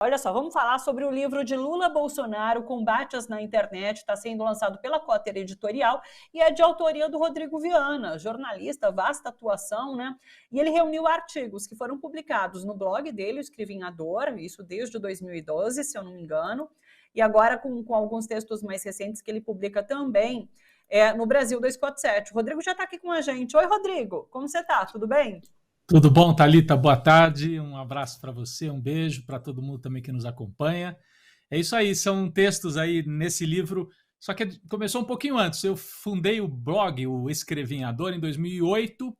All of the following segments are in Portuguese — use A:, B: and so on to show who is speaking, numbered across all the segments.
A: Olha só, vamos falar sobre o livro de Lula Bolsonaro, Combates na Internet, está sendo lançado pela Cotter Editorial e é de autoria do Rodrigo Viana, jornalista, vasta atuação, né? E ele reuniu artigos que foram publicados no blog dele, o Escrivinhador, isso desde 2012, se eu não me engano, e agora com alguns textos mais recentes que ele publica também no Brasil 247. O Rodrigo já está aqui com a gente. Oi, Rodrigo, como você está? Tudo bem?
B: Tudo bom, Thalita? Boa tarde, um abraço para você, um beijo para todo mundo também que nos acompanha. É isso aí, são textos aí nesse livro, só que começou um pouquinho antes. Eu fundei o blog, o Escrevinhador, em 2008,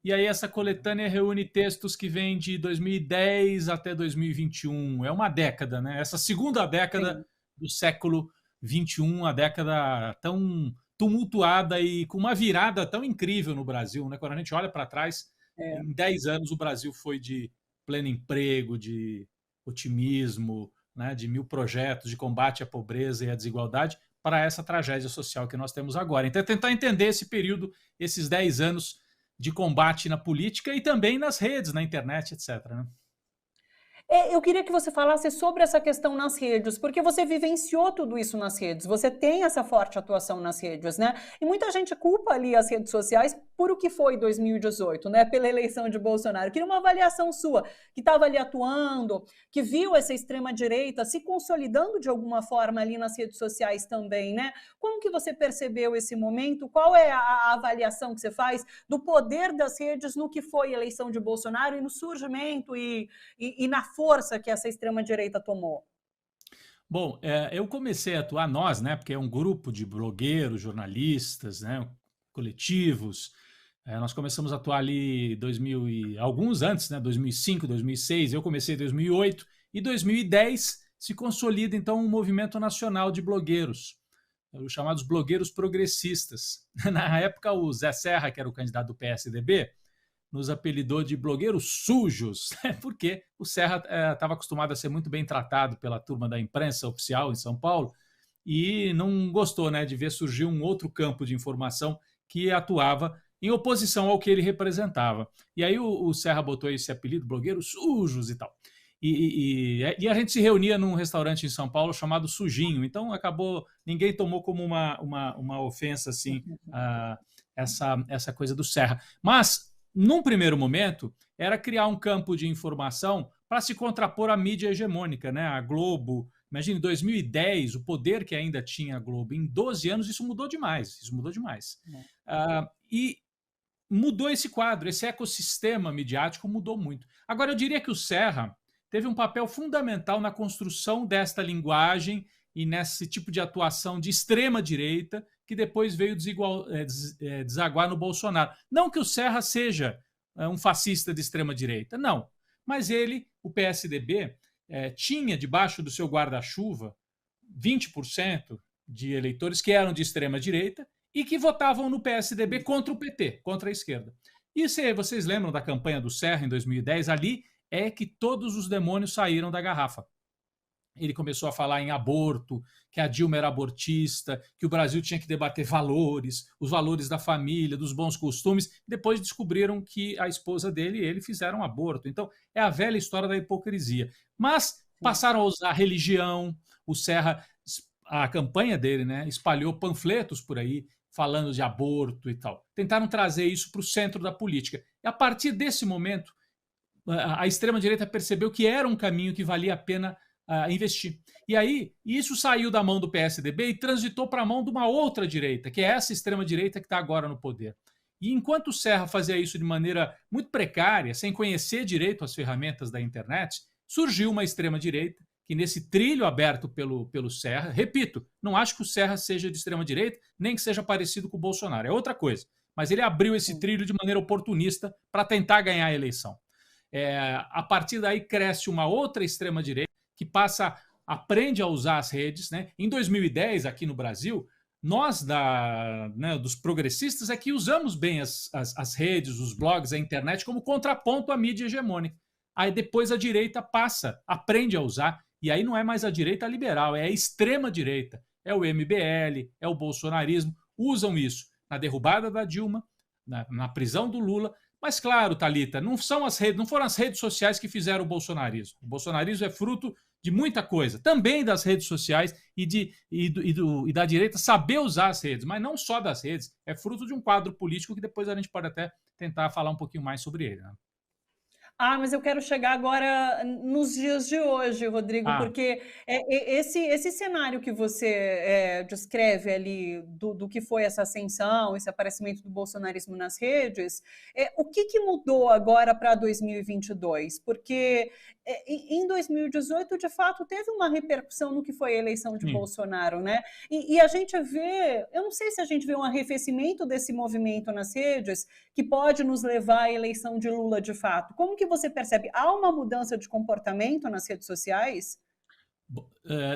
B: e aí essa coletânea reúne textos que vêm de 2010 até 2021. É uma década, né? Essa segunda década
A: Sim.
B: do século XXI, a década tão tumultuada e com uma virada tão incrível no Brasil, né? Quando a gente olha para trás, em 10 anos o Brasil foi de pleno emprego, de otimismo, né, de 1000 projetos de combate à pobreza e à desigualdade, para essa tragédia social que nós temos agora. Então, é tentar entender esse período, esses 10 anos de combate na política e também nas redes, na internet, etc. Né?
A: Eu queria que você falasse sobre essa questão nas redes, porque você vivenciou tudo isso nas redes, você tem essa forte atuação nas redes, né? E muita gente culpa ali as redes sociais por o que foi 2018, né? Pela eleição de Bolsonaro. Eu queria uma avaliação sua, que estava ali atuando, que viu essa extrema-direita se consolidando de alguma forma ali nas redes sociais também, né? Como que você percebeu esse momento? Qual é a avaliação que você faz do poder das redes no que foi a eleição de Bolsonaro e no surgimento e na força que essa extrema-direita tomou?
B: Bom, eu comecei a atuar, nós, né, porque é um grupo de blogueiros, jornalistas, né, coletivos. Nós começamos a atuar ali 2000 e, alguns antes, né, 2005, 2006. Eu comecei em 2008 e 2010 se consolida então um movimento nacional de blogueiros, os chamados blogueiros progressistas. Na época, o Zé Serra, que era o candidato do PSDB, nos apelidou de blogueiros sujos, porque o Serra estava acostumado a ser muito bem tratado pela turma da imprensa oficial em São Paulo e não gostou, né, de ver surgir um outro campo de informação que atuava em oposição ao que ele representava. E aí o Serra botou esse apelido, blogueiros sujos e tal. E a gente se reunia num restaurante em São Paulo chamado Sujinho, então acabou, ninguém tomou como uma ofensa assim, essa coisa do Serra. Mas num primeiro momento, era criar um campo de informação para se contrapor à mídia hegemônica, né? A Globo. Imagine, em 2010, o poder que ainda tinha a Globo. Em 12 anos, isso mudou demais. Isso mudou demais. E mudou esse quadro, esse ecossistema midiático mudou muito. Agora, eu diria que o Serra teve um papel fundamental na construção desta linguagem e nesse tipo de atuação de extrema-direita que depois veio desaguar no Bolsonaro. Não que o Serra seja um fascista de extrema-direita, não. Mas ele, o PSDB, tinha debaixo do seu guarda-chuva 20% de eleitores que eram de extrema-direita e que votavam no PSDB contra o PT, contra a esquerda. E se vocês lembram da campanha do Serra em 2010, ali é que todos os demônios saíram da garrafa. Ele começou a falar em aborto, que a Dilma era abortista, que o Brasil tinha que debater valores, os valores da família, dos bons costumes. Depois descobriram que a esposa dele e ele fizeram aborto. Então, é a velha história da hipocrisia. Mas passaram a usar religião. O Serra, a campanha dele, né, espalhou panfletos por aí falando de aborto e tal. Tentaram trazer isso para o centro da política. E a partir desse momento, a extrema-direita percebeu que era um caminho que valia a pena investir. E aí, isso saiu da mão do PSDB e transitou para a mão de uma outra direita, que é essa extrema-direita que está agora no poder. E enquanto o Serra fazia isso de maneira muito precária, sem conhecer direito as ferramentas da internet, surgiu uma extrema-direita que nesse trilho aberto pelo Serra, repito, não acho que o Serra seja de extrema-direita, nem que seja parecido com o Bolsonaro, é outra coisa. Mas ele abriu esse trilho de maneira oportunista para tentar ganhar a eleição. A partir daí cresce uma outra extrema-direita que aprende a usar as redes. Né? Em 2010, aqui no Brasil, nós dos progressistas é que usamos bem as redes, os blogs, a internet como contraponto à mídia hegemônica. Aí depois a direita aprende a usar, e aí não é mais a direita liberal, é a extrema-direita. É o MBL, é o bolsonarismo, usam isso na derrubada da Dilma, na prisão do Lula. Mas claro, Thalita, não foram as redes sociais que fizeram o bolsonarismo. O bolsonarismo é fruto de muita coisa, também das redes sociais e da direita saber usar as redes, mas não só das redes, é fruto de um quadro político que depois a gente pode até tentar falar um pouquinho mais sobre ele. Né?
A: Ah, mas eu quero chegar agora nos dias de hoje, Rodrigo,
B: Ah,
A: porque esse cenário que você descreve ali do que foi essa ascensão, esse aparecimento do bolsonarismo nas redes, o que mudou agora para 2022? Porque em 2018, de fato, teve uma repercussão no que foi a eleição de
B: sim.
A: Bolsonaro, né? E a gente vê, eu não sei se a gente vê um arrefecimento desse movimento nas redes que pode nos levar à eleição de Lula de fato. Como que você percebe? Há uma mudança de comportamento nas redes sociais?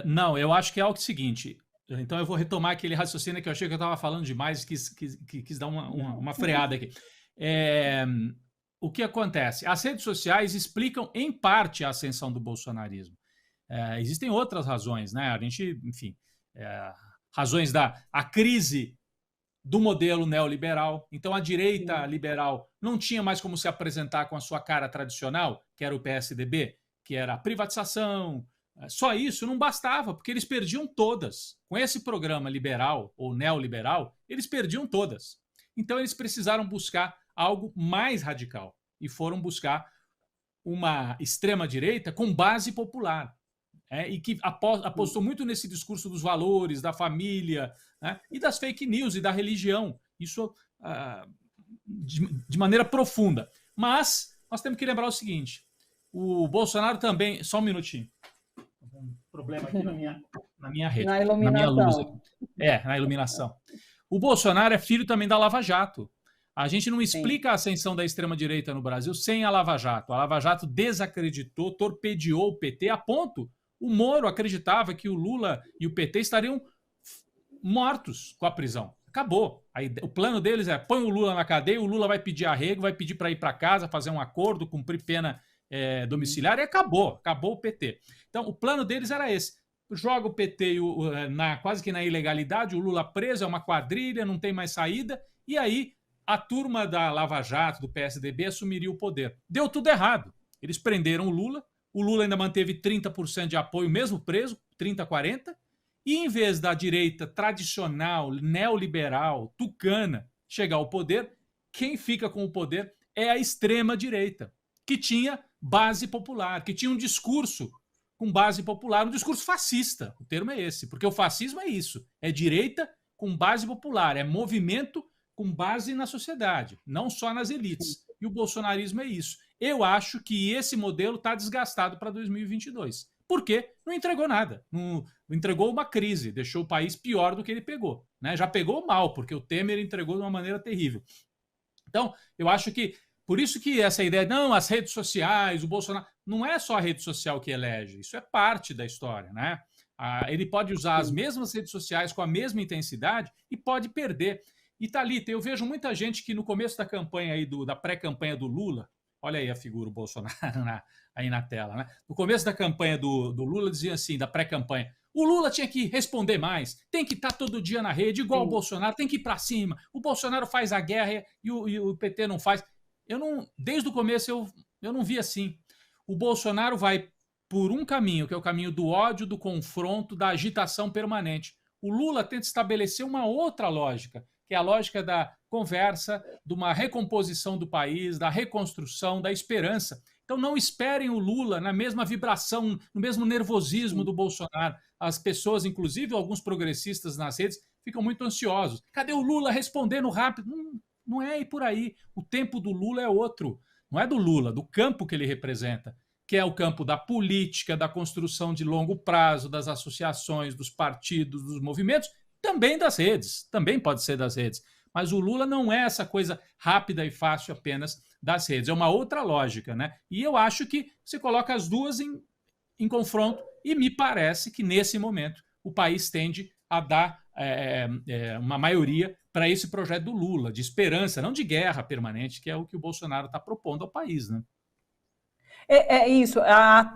B: Não, eu acho que é o seguinte. Então eu vou retomar aquele raciocínio que eu achei que eu estava falando demais e quis dar uma freada aqui. O que acontece? As redes sociais explicam, em parte, a ascensão do bolsonarismo. Existem outras razões, né? A gente, enfim, razões a crise do modelo neoliberal. Então, a direita liberal não tinha mais como se apresentar com a sua cara tradicional, que era o PSDB, que era a privatização. Só isso não bastava, porque eles perdiam todas. Com esse programa liberal ou neoliberal, eles perdiam todas. Então, eles precisaram buscar algo mais radical e foram buscar uma extrema-direita com base popular. E que apostou muito nesse discurso dos valores, da família, né, e das fake news e da religião. Isso de maneira profunda. Mas nós temos que lembrar o seguinte: o Bolsonaro também. Só um minutinho. Um problema aqui na minha rede,
A: Na
B: na minha luz
A: iluminação.
B: aqui. Na iluminação. O Bolsonaro é filho também da Lava Jato. A gente não explica a ascensão da extrema-direita no Brasil sem a Lava Jato. A Lava Jato desacreditou, torpedeou o PT a ponto. O Moro acreditava que o Lula e o PT estariam mortos com a prisão. Acabou. O plano deles é: põe o Lula na cadeia, o Lula vai pedir arrego, vai pedir para ir para casa, fazer um acordo, cumprir pena domiciliar e acabou. Acabou o PT. Então, o plano deles era esse. Joga o PT quase que na ilegalidade, o Lula preso, é uma quadrilha, não tem mais saída, e aí a turma da Lava Jato, do PSDB, assumiria o poder. Deu tudo errado. Eles prenderam o Lula ainda manteve 30% de apoio, mesmo preso, 30%, 40%, e em vez da direita tradicional, neoliberal, tucana, chegar ao poder, quem fica com o poder é a extrema-direita, que tinha base popular, que tinha um discurso com base popular, um discurso fascista. O termo é esse, porque o fascismo é isso, é direita com base popular, é movimento com base na sociedade, não só nas elites. E o bolsonarismo é isso. Eu acho que esse modelo está desgastado para 2022. Por quê? Não entregou nada. Não entregou uma crise, deixou o país pior do que ele pegou. Né? Já pegou mal, porque o Temer entregou de uma maneira terrível. Então, eu acho que, por isso que essa ideia, não, as redes sociais, o Bolsonaro, não é só a rede social que elege, isso é parte da história, né? Ele pode usar as mesmas redes sociais com a mesma intensidade e pode perder. E, Thalita, eu vejo muita gente que no começo da campanha aí, da pré-campanha do Lula, olha aí a figura, o Bolsonaro aí na tela, né? No começo da campanha do Lula, dizia assim, da pré-campanha, o Lula tinha que responder mais, tem que estar todo dia na rede, igual o Bolsonaro, tem que ir para cima. O Bolsonaro faz a guerra e o PT não faz. Desde o começo eu não vi assim. O Bolsonaro vai por um caminho, que é o caminho do ódio, do confronto, da agitação permanente. O Lula tenta estabelecer uma outra lógica, que é a lógica da conversa, de uma recomposição do país, da reconstrução, da esperança. Então não esperem o Lula na mesma vibração, no mesmo nervosismo do Bolsonaro. As pessoas, inclusive alguns progressistas nas redes, ficam muito ansiosos. Cadê o Lula respondendo rápido? Não é por aí. O tempo do Lula é outro. Não é do Lula, do campo que ele representa, que é o campo da política, da construção de longo prazo, das associações, dos partidos, dos movimentos, também das redes, também pode ser das redes. Mas o Lula não é essa coisa rápida e fácil apenas das redes, é uma outra lógica, né? E eu acho que você coloca as duas em confronto e me parece que nesse momento o país tende a dar uma maioria para esse projeto do Lula, de esperança, não de guerra permanente, que é o que o Bolsonaro está propondo ao país, né?
A: É isso.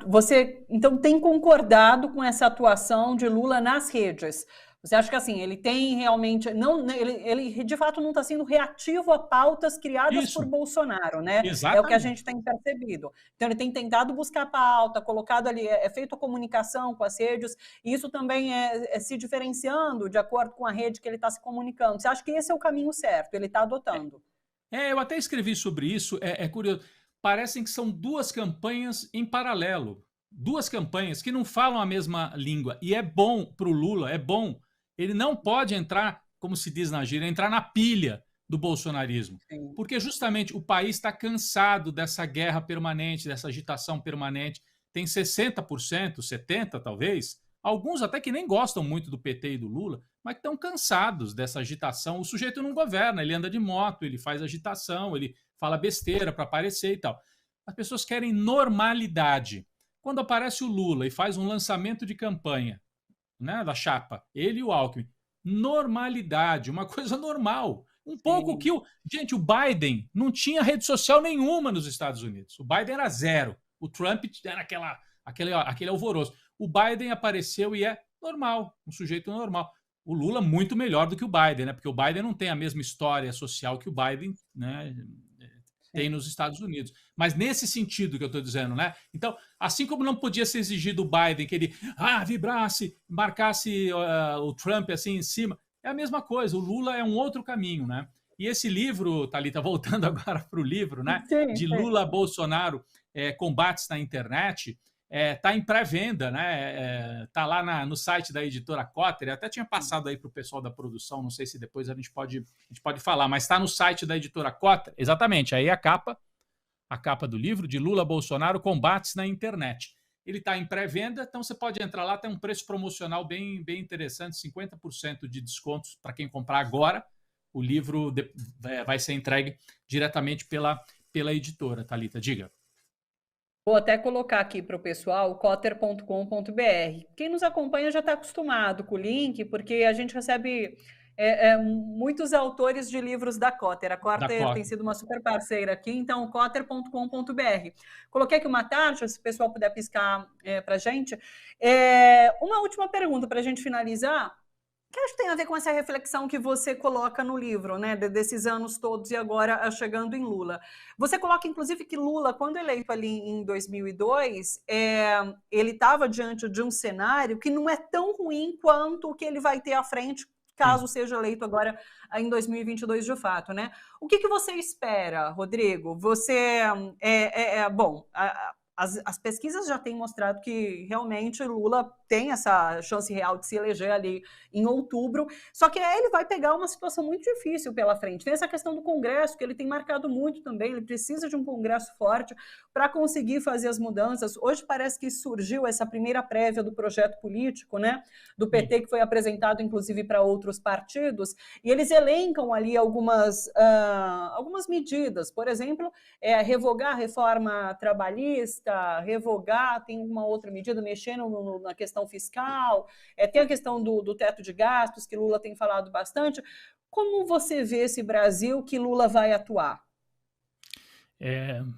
A: Você, então, tem concordado com essa atuação de Lula nas redes. Você acha que assim, ele tem realmente. Não, né, ele de fato não está sendo reativo a pautas criadas por
B: Isso,
A: Bolsonaro, né? É o que a gente
B: exatamente.
A: tem percebido. Então, ele tem tentado buscar pauta, colocado ali, é feito a comunicação com as redes, e isso também é se diferenciando de acordo com a rede que ele está se comunicando. Você acha que esse é o caminho certo? Ele está adotando?
B: Eu até escrevi sobre isso, é curioso. Parecem que são duas campanhas em paralelo. Duas campanhas que não falam a mesma língua. E é bom para o Lula, é bom. Ele não pode entrar, como se diz na gíria, entrar na pilha do bolsonarismo.
A: Sim.
B: Porque justamente o país está cansado dessa guerra permanente, dessa agitação permanente. Tem 60%, 70% talvez, alguns até que nem gostam muito do PT e do Lula, mas estão cansados dessa agitação. O sujeito não governa, ele anda de moto, ele faz agitação, ele fala besteira para aparecer e tal. As pessoas querem normalidade. Quando aparece o Lula e faz um lançamento de campanha, né, da chapa, ele e o Alckmin, normalidade, uma coisa normal. Um pouco
A: Sim.
B: que o. Gente, o Biden não tinha rede social nenhuma nos Estados Unidos. O Biden era zero. O Trump era aquele alvoroço. O Biden apareceu e é normal, um sujeito normal. O Lula muito melhor do que o Biden, né? Porque o Biden não tem a mesma história social que o Biden, né, tem
A: Sim.
B: nos Estados Unidos. Mas nesse sentido que eu estou dizendo, né? Então, assim como não podia ser exigido do Biden que ele vibrasse, marcasse o Trump assim em cima, é a mesma coisa. O Lula é um outro caminho, né? E esse livro, Thalita, voltando agora para o livro, né?
A: Sim,
B: De
A: sim.
B: Lula a Bolsonaro, combates na internet, tá em pré-venda, né? Tá lá no site da editora Cotter. Até tinha passado aí para o pessoal da produção, não sei se depois a gente pode falar, mas está no site da editora Cotter. Exatamente, aí a capa do livro, de Lula Bolsonaro, combates na internet. Ele está em pré-venda, então você pode entrar lá, tem um preço promocional bem, bem interessante, 50% de descontos para quem comprar agora. O livro vai ser entregue diretamente pela editora. Thalita, diga.
A: Vou até colocar aqui para o pessoal, cotter.com.br. Quem nos acompanha já está acostumado com o link, porque a gente recebe muitos autores de livros da Cotter. A
B: Da
A: Cotter tem
B: Cotter.
A: sido uma super parceira aqui, então cotter.com.br. Coloquei aqui uma taxa, se o pessoal puder piscar para a gente. Uma última pergunta para a gente finalizar, que acho que tem a ver com essa reflexão que você coloca no livro, né, desses anos todos e agora chegando em Lula. Você coloca, inclusive, que Lula, quando eleito ali em 2002, ele estava diante de um cenário que não é tão ruim quanto o que ele vai ter à frente,
B: Sim.
A: caso seja eleito agora em 2022 de fato, né? O que você espera, Rodrigo? Você, bom, as pesquisas já têm mostrado que realmente Lula tem essa chance real de se eleger ali em outubro, só que ele vai pegar uma situação muito difícil pela frente. Tem essa questão do Congresso, que ele tem marcado muito também, ele precisa de um Congresso forte para conseguir fazer as mudanças. Hoje parece que surgiu essa primeira prévia do projeto político, né, do
B: Sim.
A: PT, que foi apresentado inclusive para outros partidos, e eles elencam ali algumas medidas, por exemplo, revogar a reforma trabalhista, revogar, tem uma outra medida mexendo na questão fiscal, tem a questão do teto de gastos, que Lula tem falado bastante. Como você vê esse Brasil que Lula vai atuar?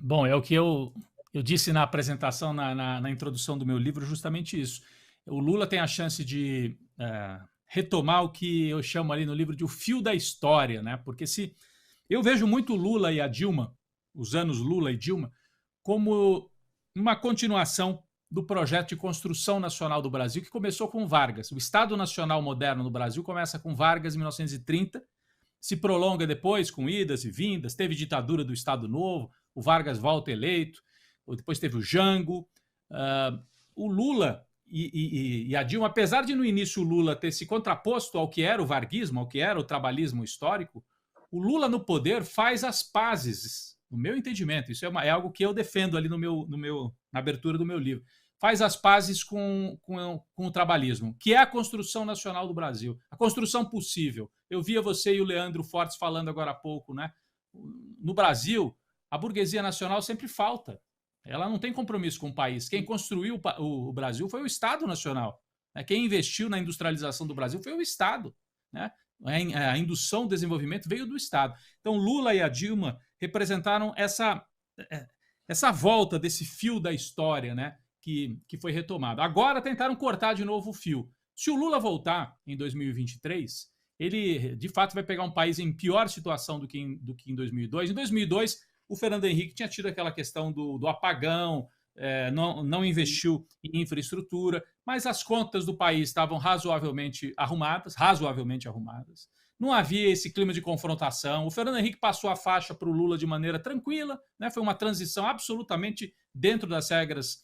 B: Bom, é o que eu disse na apresentação, na introdução do meu livro, justamente isso. O Lula tem a chance de retomar o que eu chamo ali no livro de o fio da história, né? Porque se eu vejo muito Lula e a Dilma, os anos Lula e Dilma, como uma continuação do projeto de construção nacional do Brasil, que começou com Vargas. O Estado Nacional moderno no Brasil começa com Vargas em 1930, se prolonga depois com idas e vindas, teve ditadura do Estado Novo, o Vargas volta eleito, depois teve o Jango. O Lula e a Dilma, apesar de no início o Lula ter se contraposto ao que era o varguismo, ao que era o trabalhismo histórico, o Lula no poder faz as pazes, no meu entendimento, isso é algo que eu defendo ali na abertura do meu livro, faz as pazes com o trabalhismo, que é a construção nacional do Brasil, a construção possível. Eu via você e o Leandro Fortes falando agora há pouco, né? No Brasil, a burguesia nacional sempre falta. Ela não tem compromisso com o país. Quem construiu o Brasil foi o Estado Nacional. Quem investiu na industrialização do Brasil foi o Estado, né? A indução do desenvolvimento veio do Estado. Então, Lula e a Dilma representaram essa volta desse fio da história, né, que foi retomado. Agora tentaram cortar de novo o fio. Se o Lula voltar em 2023, ele de fato vai pegar um país em pior situação do que em 2002. Em 2002, o Fernando Henrique tinha tido aquela questão do apagão, não investiu em infraestrutura, mas as contas do país estavam razoavelmente arrumadas. Não havia esse clima de confrontação. O Fernando Henrique passou a faixa para o Lula de maneira tranquila, né? Foi uma transição absolutamente dentro das regras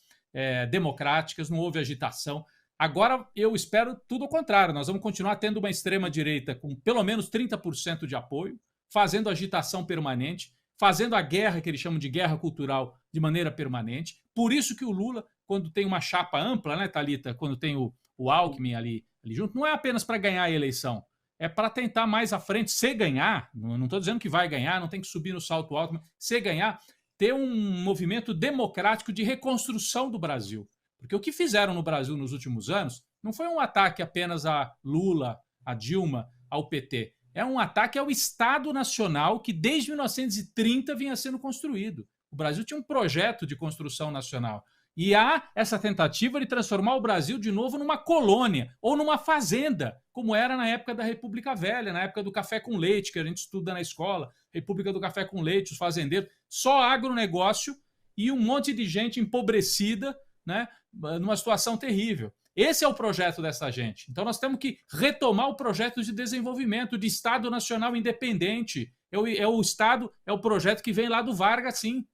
B: democráticas, não houve agitação. Agora eu espero tudo ao contrário. Nós vamos continuar tendo uma extrema-direita com pelo menos 30% de apoio, fazendo agitação permanente, fazendo a guerra, que eles chamam de guerra cultural, de maneira permanente. Por isso que o Lula, quando tem uma chapa ampla, né, Thalita, quando tem o Alckmin ali junto, não é apenas para ganhar a eleição, é para tentar mais à frente, se ganhar, não estou dizendo que vai ganhar, não tem que subir no salto alto, mas se ganhar, ter um movimento democrático de reconstrução do Brasil. Porque o que fizeram no Brasil nos últimos anos não foi um ataque apenas a Lula, a Dilma, ao PT. É um ataque ao Estado Nacional que desde 1930 vinha sendo construído. O Brasil tinha um projeto de construção nacional. E há essa tentativa de transformar o Brasil de novo numa colônia ou numa fazenda, como era na época da República Velha, na época do café com leite, que a gente estuda na escola, República do Café com Leite, os fazendeiros, só agronegócio e um monte de gente empobrecida, né, numa situação terrível. Esse é o projeto dessa gente. Então nós temos que retomar o projeto de desenvolvimento, de Estado Nacional independente. O Estado, é o projeto que vem lá do Vargas, sim.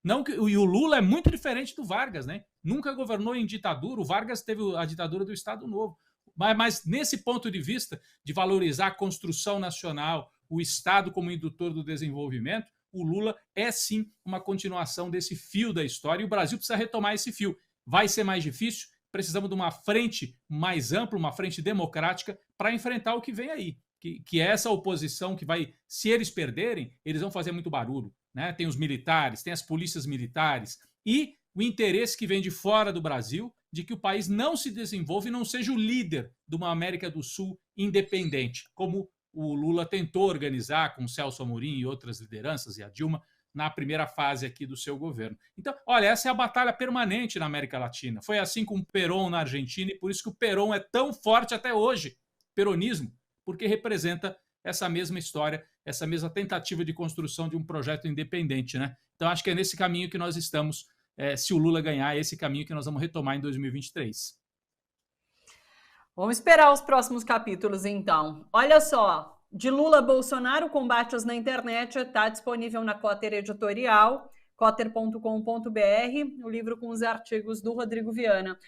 B: Não que, e o Lula é muito diferente do Vargas, né? Nunca governou em ditadura. O Vargas teve a ditadura do Estado Novo. Mas nesse ponto de vista de valorizar a construção nacional, o Estado como indutor do desenvolvimento, o Lula é sim uma continuação desse fio da história e o Brasil precisa retomar esse fio. Vai ser mais difícil, precisamos de uma frente mais ampla, uma frente democrática para enfrentar o que vem aí. Que é essa oposição que vai, se eles perderem, eles vão fazer muito barulho. Né? Tem os militares, tem as polícias militares e o interesse que vem de fora do Brasil de que o país não se desenvolva e não seja o líder de uma América do Sul independente, como o Lula tentou organizar com o Celso Amorim e outras lideranças, e a Dilma, na primeira fase aqui do seu governo. Então, olha, essa é a batalha permanente na América Latina. Foi assim com o Perón na Argentina e por isso que o Perón é tão forte até hoje, peronismo, porque representa essa mesma história, essa mesma tentativa de construção de um projeto independente, né? Então, acho que é nesse caminho que nós estamos, se o Lula ganhar, é esse caminho que nós vamos retomar em 2023.
A: Vamos esperar os próximos capítulos, então. Olha só, de Lula a Bolsonaro, combates na internet, está disponível na Cotter Editorial, cotter.com.br, o livro com os artigos do Rodrigo Viana.